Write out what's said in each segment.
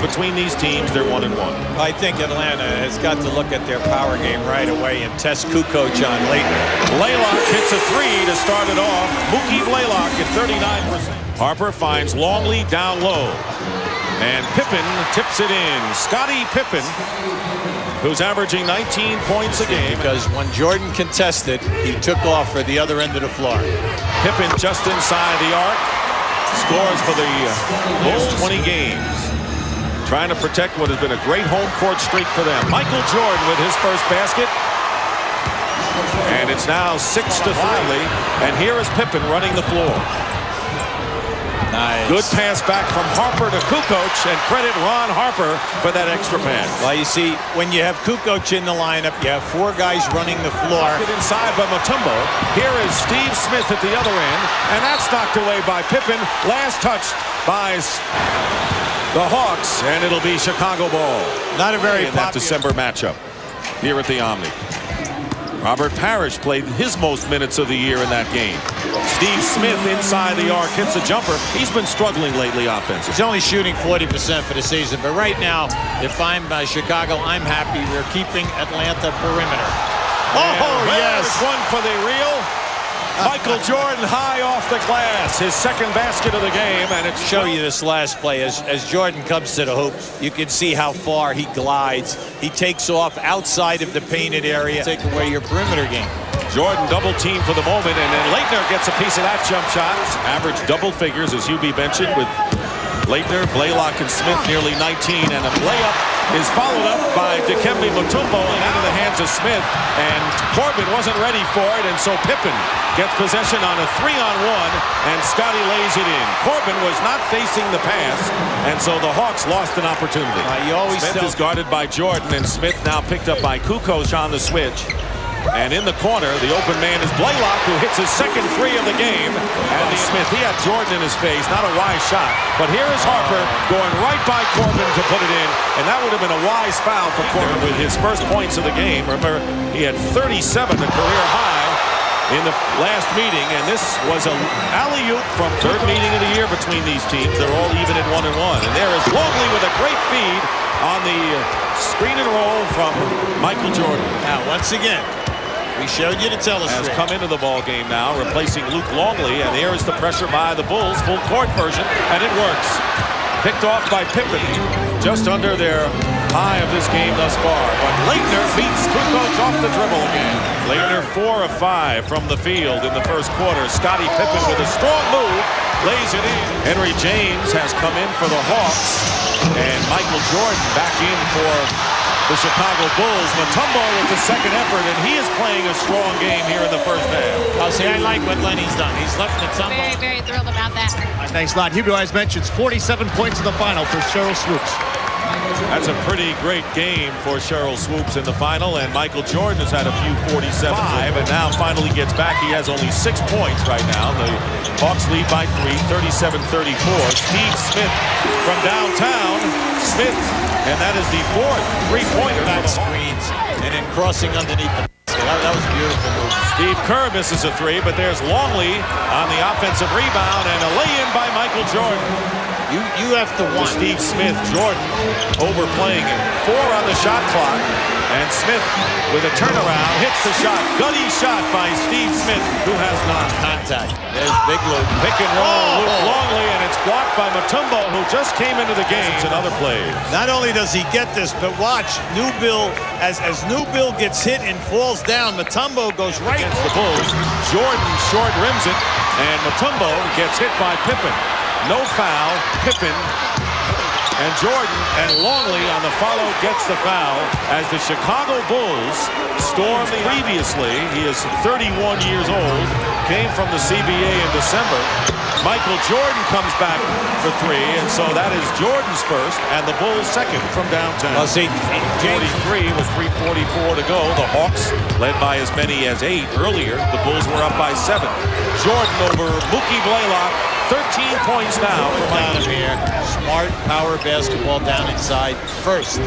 between these teams, they're 1-1. I think Atlanta has got to look at their power game right away and test Kukoc on Laettner. Blaylock hits a three to start it off. Mookie Blaylock at 39%. Harper finds Longley down low. And Pippen tips it in. Scottie Pippen, who's averaging 19 points a game. Because when Jordan contested, he took off for the other end of the floor. Pippen just inside the arc. Scores for the Bulls 20 games. Trying to protect what has been a great home court streak for them. Michael Jordan with his first basket. And it's now 6-3. And here is Pippen running the floor. Nice. Good pass back from Harper to Kukoc, and credit Ron Harper for that extra pass. Well, you see, when you have Kukoc in the lineup, you have four guys running the floor. Get inside by Mutombo. Here is Steve Smith at the other end, and that's knocked away by Pippen. Last touched by the Hawks, and it'll be Chicago ball. Not a very in that December matchup here at the Omni. Robert Parrish played his most minutes of the year in that game. Steve Smith inside the arc hits a jumper. He's been struggling lately offensively. He's only shooting 40% for the season, but right now, if I'm Chicago, I'm happy we're keeping Atlanta perimeter. Oh, yes! One for the real. Michael Jordan high off the glass, his second basket of the game, and it's show you this last play. As Jordan comes to the hoop, you can see how far he glides. He takes off outside of the painted area. Take away your perimeter game. Jordan double team for the moment, and then Laettner gets a piece of that jump shot. Average double figures, as UB mentioned, with Laettner, Blaylock, and Smith nearly 19, and a layup is followed up by Dikembe Mutombo and into the hands of Smith, and Corbin wasn't ready for it, and so Pippen gets possession on a 3-on-1, and Scottie lays it in. Corbin was not facing the pass, and so the Hawks lost an opportunity. Smith is guarded by Jordan, and Smith now picked up by Kukoc on the switch. And in the corner, the open man is Blaylock, who hits his second three of the game. And Smith, he had Jordan in his face, not a wise shot. But here is Harper going right by Corbin to put it in. And that would have been a wise foul for Corbin with his first points of the game. Remember, he had 37, the career high, in the last meeting. And this was an alley-oop from third meeting of the year between these teams. They're all even at 1-1. And there is Longley with a great feed on the screen and roll from Michael Jordan. Now, once again, we showed you the telescope. Has come into the ball game now, replacing Luke Longley, and there is the pressure by the Bulls, full court version, and it works. Picked off by Pippen, just under their high of this game thus far. But Laettner beats Kukoc off the dribble again. Laettner 4 of 5 from the field in the first quarter. Scottie Pippen with a strong move, lays it in. Henry James has come in for the Hawks, and Michael Jordan back in for the Chicago Bulls. Mutombo with the second effort, and he is playing a strong game here in the first half. I'll say I like what Lenny's done. He's left Mutombo. Very, very thrilled about that. Thanks a lot. Hubie Wise mentions 47 points in the final for Sheryl Swoopes. That's a pretty great game for Sheryl Swoopes in the final, and Michael Jordan has had a few 47-5, and now finally gets back. He has only 6 points right now. The Hawks lead by 3, 37-34. Steve Smith from downtown. Smith, and that is the fourth three-pointer. Back screens and then crossing underneath the basket. That was a beautiful move. Steve Kerr misses a three, but there's Longley on the offensive rebound, and a lay-in by Michael Jordan. You have to want Steve Smith, Jordan overplaying him. 4 on the shot clock, and Smith with a turnaround hits the shot. Gutty shot by Steve Smith, who has non-contact. There's Big Luke. Pick and roll, Luke Longley, and it's blocked by Mutombo, who just came into the game. It's another play. Not only does he get this, but watch Newbill, as Newbill gets hit and falls down, Mutombo goes right against the Bulls. Jordan short rims it, and Mutombo gets hit by Pippen. No foul, Pippen, and Jordan, and Longley on the follow gets the foul as the Chicago Bulls stormed previously. He is 31 years old, came from the CBA in December. Michael Jordan comes back for 3, and so that is Jordan's first and the Bulls' second from downtown. Well, see, 43 with 3:44 to go. The Hawks led by as many as 8 earlier. The Bulls were up by 7. Jordan over Mookie Blaylock. 13 points now for down here. Smart power basketball down inside first.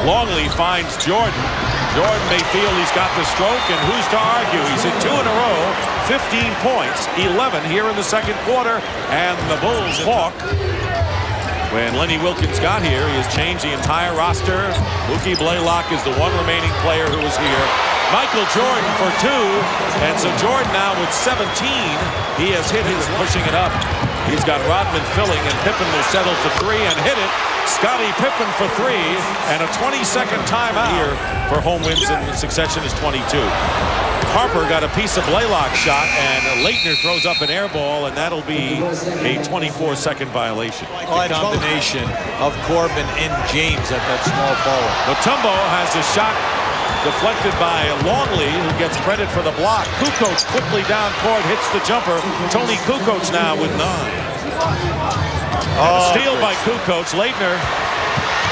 Longley finds Jordan. Jordan may feel he's got the stroke, and who's to argue? He's hit 2 in a row, 15 points, 11 here in the second quarter, and the Bulls walk When Lenny Wilkins got here, he has changed the entire roster. Mookie Blaylock is the one remaining player who is here. Michael Jordan for 2, and so Jordan now with 17. He has hit his, pushing it up. He's got Rodman filling, and Pippen will settle for 3 and hit it. Scottie Pippen for 3, and a 20-second timeout here for home wins in succession is 22. Harper got a piece of Blaylock's shot, and Leitner throws up an air ball, and that'll be a 24-second violation. The combination of Corbin and James at that small forward. Mutombo has a shot deflected by Longley, who gets credit for the block. Kukoc quickly down court, hits the jumper. Tony Kukoc now with 9. Steal by Kukoc. Leitner.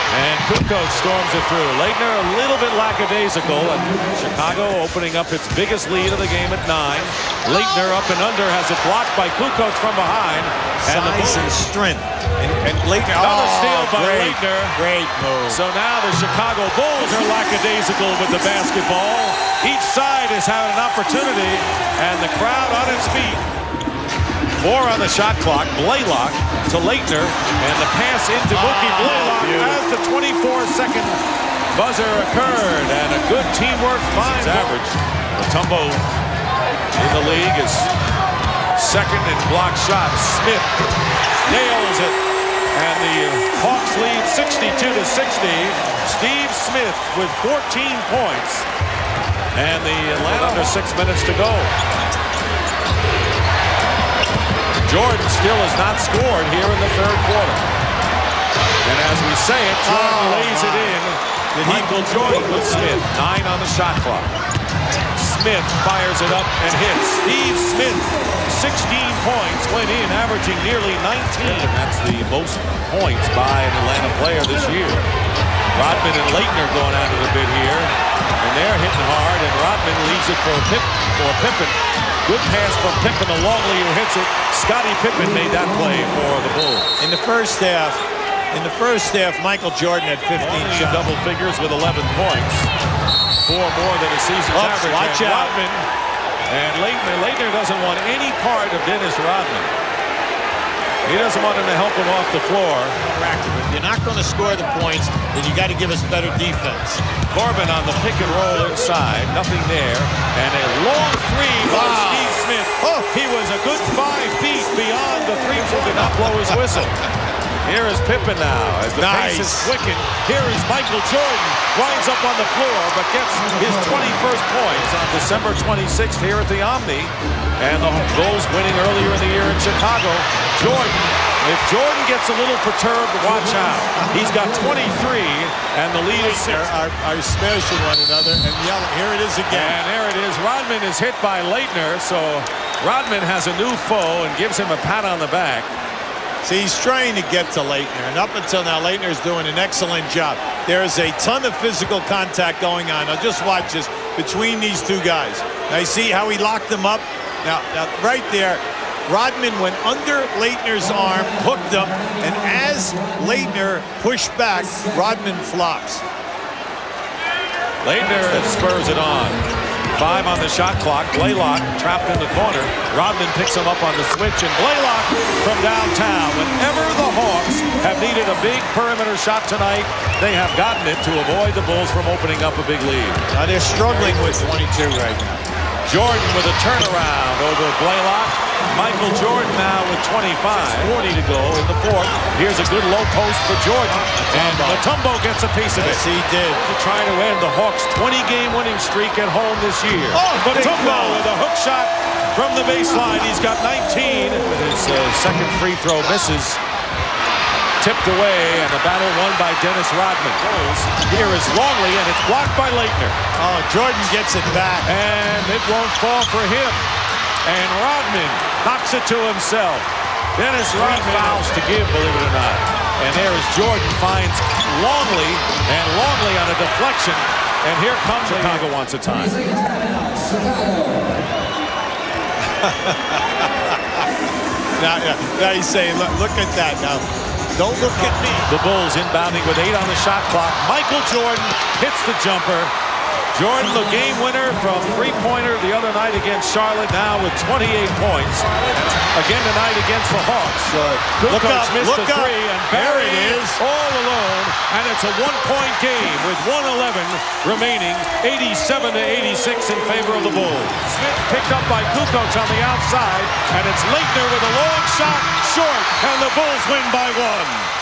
And Kukoc storms it through. Leitner a little bit lackadaisical, and Chicago opening up its biggest lead of the game at 9. Leitner up and under, has it blocked by Kukoc from behind. And size and strength. And Leitner. Another steal by Leitner. Great move. So now the Chicago Bulls are lackadaisical with the basketball. Each side has had an opportunity, and the crowd on its feet. 4 on the shot clock. Blaylock to Leitner, and the pass into Mookie Blaylock as the 24-second buzzer occurred, and a good teamwork finds average. Mutombo in the league is second in block shots. Smith nails it, and the Hawks lead 62-60. Steve Smith with 14 points, and the Atlanta under 6 minutes to go. Jordan still has not scored here in the 3rd quarter. And as we say it, Jordan lays it in. Michael Jordan with Smith. 9 on the shot clock. Smith fires it up and hits. Steve Smith, 16 points, went in, averaging nearly 19. And that's the most points by an Atlanta player this year. Rodman and Leitner going at it a bit here. And they're hitting hard, and Rodman leaves it for Pippen. Good pass from Pippen to Longley, who hits it. Scottie Pippen made that play for the Bulls. In the first half, Michael Jordan had 15 shots. Double figures with 11 points. 4 more than his season's average. Watch out. Rodman and Leitner doesn't want any part of Dennis Rodman. He doesn't want him to help him off the floor. If you're not going to score the points, then you got to give us better defense. Corbin on the pick and roll inside. Nothing there. And a long 3 by Steve Smith. Oh, he was a good 5 feet beyond the 3-point. Did not blow his whistle. Here is Pippen now as the pace is quickened. Here is Michael Jordan. Winds up on the floor, but gets his 21st points on December 26th here at the Omni. And the Bulls winning earlier in the year in Chicago. Jordan, if Jordan gets a little perturbed, watch out. He's got 23, and the lead is 6. Are smashing one another and yelling. Here it is again. And there it is. Rodman is hit by Leitner, so Rodman has a new foe and gives him a pat on the back. See, he's trying to get to Leitner, and up until now, Leitner's doing an excellent job. There is a ton of physical contact going on. Now, just watch this between these two guys. Now, you see how he locked them up? Now right there, Rodman went under Leitner's arm, hooked him, and as Leitner pushed back, Rodman flops. Leitner spurs it on. 5 on the shot clock. Blaylock trapped in the corner. Rodman picks him up on the switch, and Blaylock from downtown. Whenever the Hawks have needed a big perimeter shot tonight, they have gotten it to avoid the Bulls from opening up a big lead. Now they're struggling with 22 right now. Jordan with a turnaround over Blaylock. Michael Jordan now with 25. 40 to go in the 4th. Here's a good low post for Jordan. And Mutombo gets a piece of it. Yes, he did. Trying to end the Hawks' 20-game winning streak at home this year. Mutombo with a hook shot from the baseline. He's got 19. With his second free throw misses. Tipped away, and the battle won by Dennis Rodman. Here is Longley, and it's blocked by Leitner. Oh, Jordan gets it back. And it won't fall for him. And Rodman knocks it to himself. Dennis Rodman fouls to give, believe it or not. And there is Jordan, finds Longley, and Longley on a deflection. And here comes Chicago wants a time. now he's saying, look at that now. Don't look at me. The Bulls inbounding with 8 on the shot clock. Michael Jordan hits the jumper. Jordan, the game winner from three-pointer the other night against Charlotte, now with 28 points. Again tonight against the Hawks. Look up, missed look the up. three, and There Barry it is. all alone, and it's a one-point game with 1:11 remaining, 87-86 in favor of the Bulls. Smith picked up by Kukoc on the outside, and it's Laettner with a long shot, short, and the Bulls win by 1.